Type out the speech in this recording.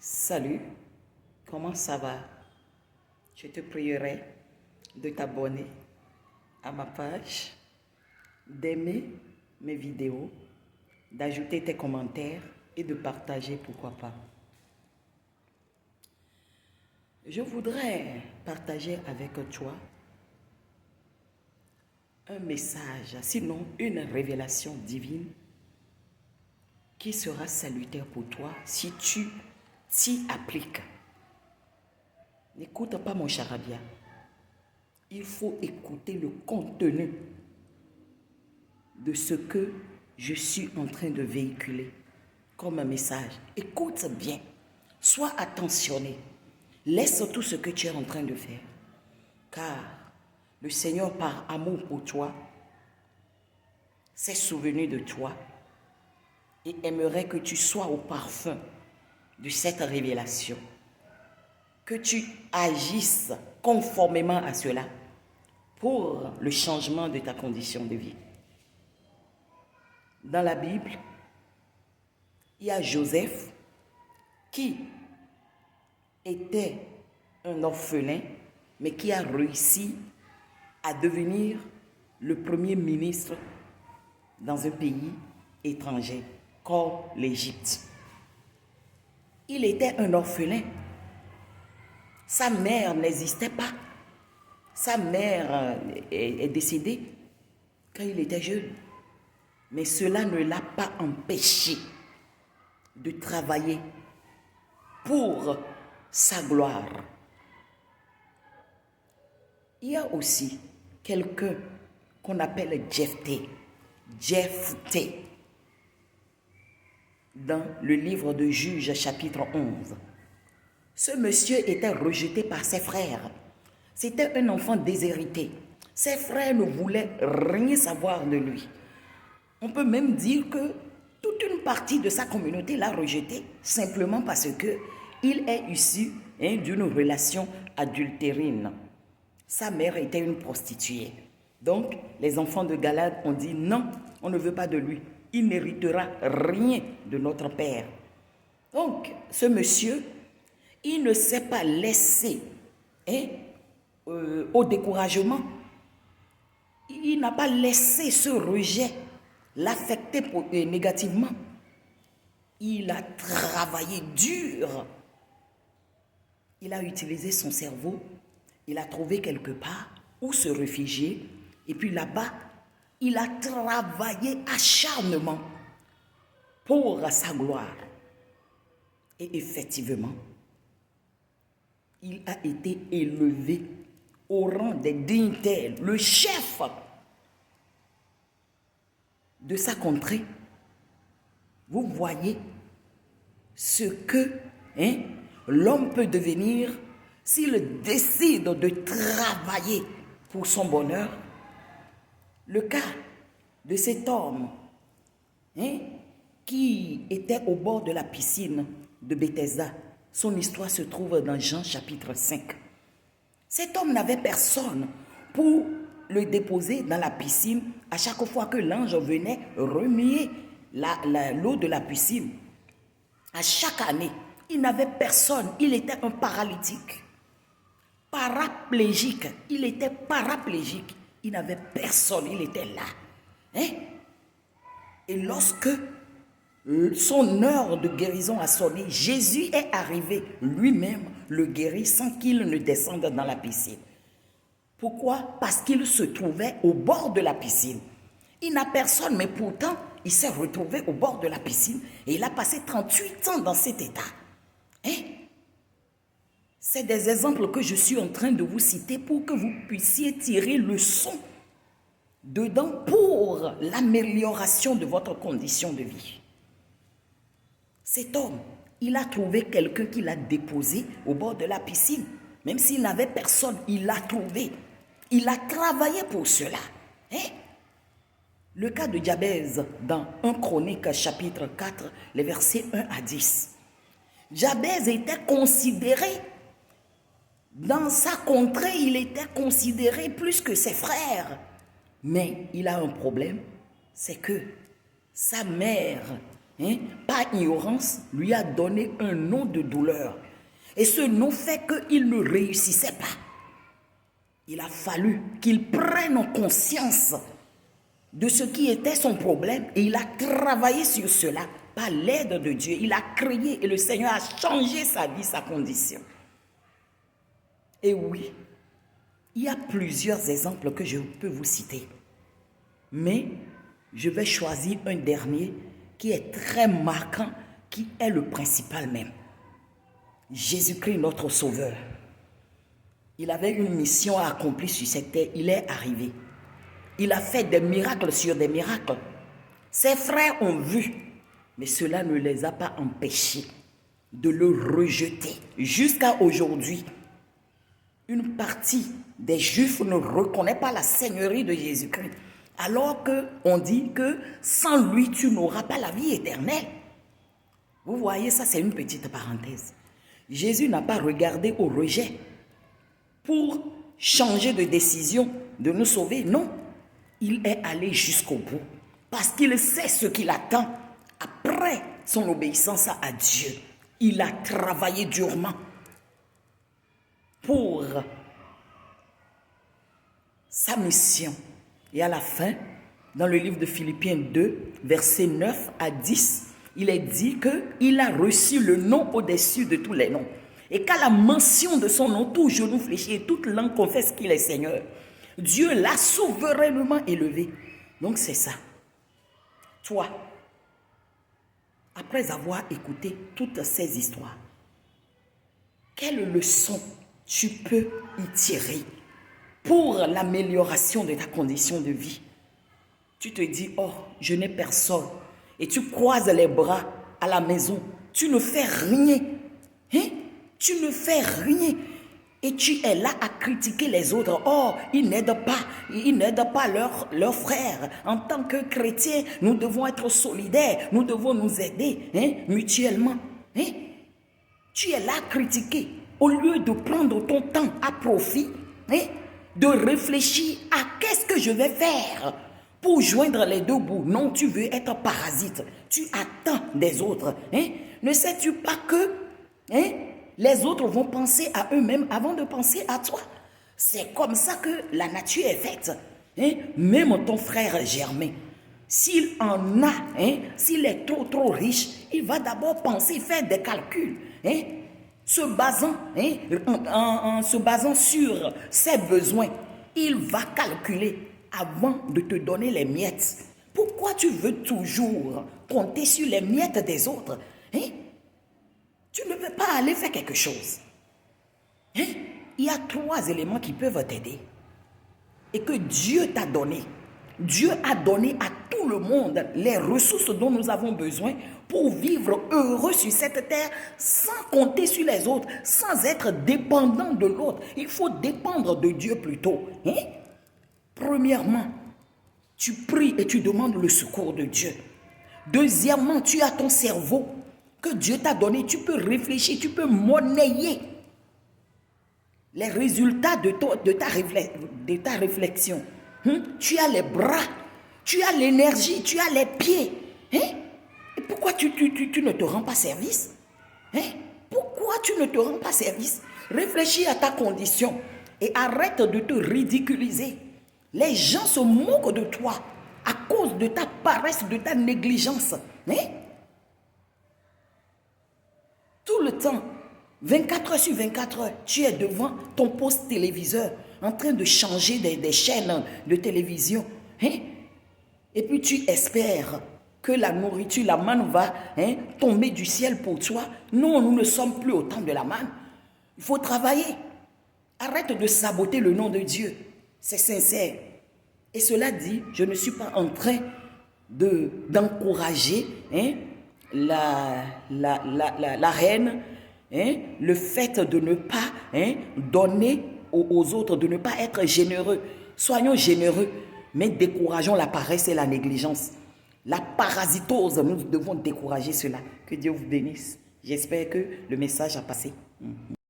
Salut, comment ça va? Je te prierai de t'abonner à ma page, d'aimer mes vidéos, d'ajouter tes commentaires et de partager, pourquoi pas. Je voudrais partager avec toi un message, sinon une révélation divine qui sera salutaire pour toi si tu t'y appliques. N'écoute pas mon charabia. Il faut écouter le contenu de ce que je suis en train de véhiculer comme un message. Écoute bien. Sois attentionné. Laisse tout ce que tu es en train de faire. Car le Seigneur, par amour pour toi, s'est souvenu de toi et aimerait que tu sois au parfum de cette révélation. Que tu agisses conformément à cela pour le changement de ta condition de vie. Dans la Bible, il y a Joseph qui était un orphelin, mais qui a réussi à devenir le premier ministre dans un pays étranger, comme l'Égypte. Il était un orphelin. Sa mère n'existait pas. Sa mère est décédée quand il était jeune. Mais cela ne l'a pas empêché de travailler pour sa gloire. Il y a aussi quelqu'un qu'on appelle Jephthé. Jephthé. Dans le livre de Juges, chapitre 11. Ce monsieur était rejeté par ses frères. C'était un enfant déshérité. Ses frères ne voulaient rien savoir de lui. On peut même dire que toute une partie de sa communauté l'a rejeté simplement parce qu'il est issu d'une relation adultérine. Sa mère était une prostituée. Donc, les enfants de Galade ont dit non, on ne veut pas de lui. Il n'héritera rien de notre père. Donc, ce monsieur, il ne s'est pas laissé au découragement. Il n'a pas laissé ce rejet l'affecter négativement. Il a travaillé dur. Il a utilisé son cerveau. Il a trouvé quelque part où se réfugier. Et puis là-bas, il a travaillé acharnement pour sa gloire. Et effectivement, il a été élevé au rang des dignitaires, le chef de sa contrée. Vous voyez ce que l'homme peut devenir s'il décide de travailler pour son bonheur. Le cas de cet homme qui était au bord de la piscine de Bethesda, son histoire se trouve dans Jean chapitre 5. Cet homme n'avait personne pour le déposer dans la piscine à chaque fois que l'ange venait remuer l'eau de la piscine. À chaque année, il n'avait personne. Il était un paralytique. Paraplégique. Il était paraplégique. Il n'avait personne. Il était là. Et lorsque son heure de guérison a sonné, Jésus est arrivé lui-même le guérit sans qu'il ne descende dans la piscine. Pourquoi? Parce qu'il se trouvait au bord de la piscine. Il n'a personne, mais pourtant, il s'est retrouvé au bord de la piscine et il a passé 38 ans dans cet état. C'est des exemples que je suis en train de vous citer pour que vous puissiez tirer leçon dedans pour l'amélioration de votre condition de vie. Cet homme, il a trouvé quelqu'un qui l'a déposé au bord de la piscine. Même s'il n'avait personne, il l'a trouvé. Il a travaillé pour cela. Le cas de Jabez dans 1 Chronique chapitre 4, les versets 1 à 10. Jabez était considéré, dans sa contrée, il était considéré plus que ses frères. Mais il a un problème, c'est que sa mère par ignorance, lui a donné un nom de douleur. Et ce nom fait qu'il ne réussissait pas. Il a fallu qu'il prenne conscience de ce qui était son problème et il a travaillé sur cela par l'aide de Dieu. Il a crié et le Seigneur a changé sa vie, sa condition. Et oui, il y a plusieurs exemples que je peux vous citer. Mais je vais choisir un dernier qui est très marquant, qui est le principal même. Jésus-Christ, notre Sauveur. Il avait une mission à accomplir sur cette terre. Il est arrivé. Il a fait des miracles sur des miracles. Ses frères ont vu, mais cela ne les a pas empêchés de le rejeter. Jusqu'à aujourd'hui, une partie des Juifs ne reconnaît pas la seigneurie de Jésus-Christ. Alors qu'on dit que sans lui, tu n'auras pas la vie éternelle. Vous voyez, ça c'est une petite parenthèse. Jésus n'a pas regardé au rejet pour changer de décision, de nous sauver. Non, il est allé jusqu'au bout parce qu'il sait ce qu'il attend après son obéissance à Dieu. Il a travaillé durement pour sa mission. Et à la fin, dans le livre de Philippiens 2, versets 9 à 10, il est dit qu'il a reçu le nom au-dessus de tous les noms. Et qu'à la mention de son nom, tout genou fléchit et toute langue confesse qu'il est Seigneur. Dieu l'a souverainement élevé. Donc c'est ça. Toi, après avoir écouté toutes ces histoires, quelle leçon tu peux y tirer pour l'amélioration de ta condition de vie? Tu te dis, oh, je n'ai personne. Et tu croises les bras à la maison. Tu ne fais rien. Tu ne fais rien. Et tu es là à critiquer les autres. Oh, ils n'aident pas leurs frères. En tant que chrétiens, nous devons être solidaires. Nous devons nous aider mutuellement. Tu es là à critiquer. Au lieu de prendre ton temps à profit, de réfléchir à qu'est-ce que je vais faire pour joindre les deux bouts. Non, tu veux être parasite. Tu attends des autres. Ne sais-tu pas que les autres vont penser à eux-mêmes avant de penser à toi? C'est comme ça que la nature est faite. Même ton frère Germain, s'il en a, s'il est trop riche, il va d'abord penser, faire des calculs. Se basant sur ses besoins, il va calculer avant de te donner les miettes. Pourquoi tu veux toujours compter sur les miettes des autres? Tu ne veux pas aller faire quelque chose. Il y a 3 éléments qui peuvent t'aider et que Dieu t'a donné. Dieu a donné à tout le monde les ressources dont nous avons besoin pour vivre heureux sur cette terre sans compter sur les autres, sans être dépendant de l'autre. Il faut dépendre de Dieu plutôt. Premièrement, tu pries et tu demandes le secours de Dieu. Deuxièmement, tu as ton cerveau que Dieu t'a donné. Tu peux réfléchir, tu peux monnayer les résultats de ta réflexion. Tu as les bras, tu as l'énergie, tu as les pieds. Et pourquoi tu ne te rends pas service? Pourquoi tu ne te rends pas service? Réfléchis à ta condition et arrête de te ridiculiser. Les gens se moquent de toi à cause de ta paresse, de ta négligence. Tout le temps, 24 heures sur 24 heures, tu es devant ton poste téléviseur en train de changer des chaînes de télévision. Et puis tu espères que la nourriture, la manne va tomber du ciel pour toi. Non, nous ne sommes plus au temps de la manne. Il faut travailler. Arrête de saboter le nom de Dieu. C'est sincère. Et cela dit, je ne suis pas en train d'encourager la haine, le fait de ne pas donner aux autres, de ne pas être généreux. Soyons généreux, mais décourageons la paresse et la négligence. La parasitose, nous devons décourager cela. Que Dieu vous bénisse. J'espère que le message a passé.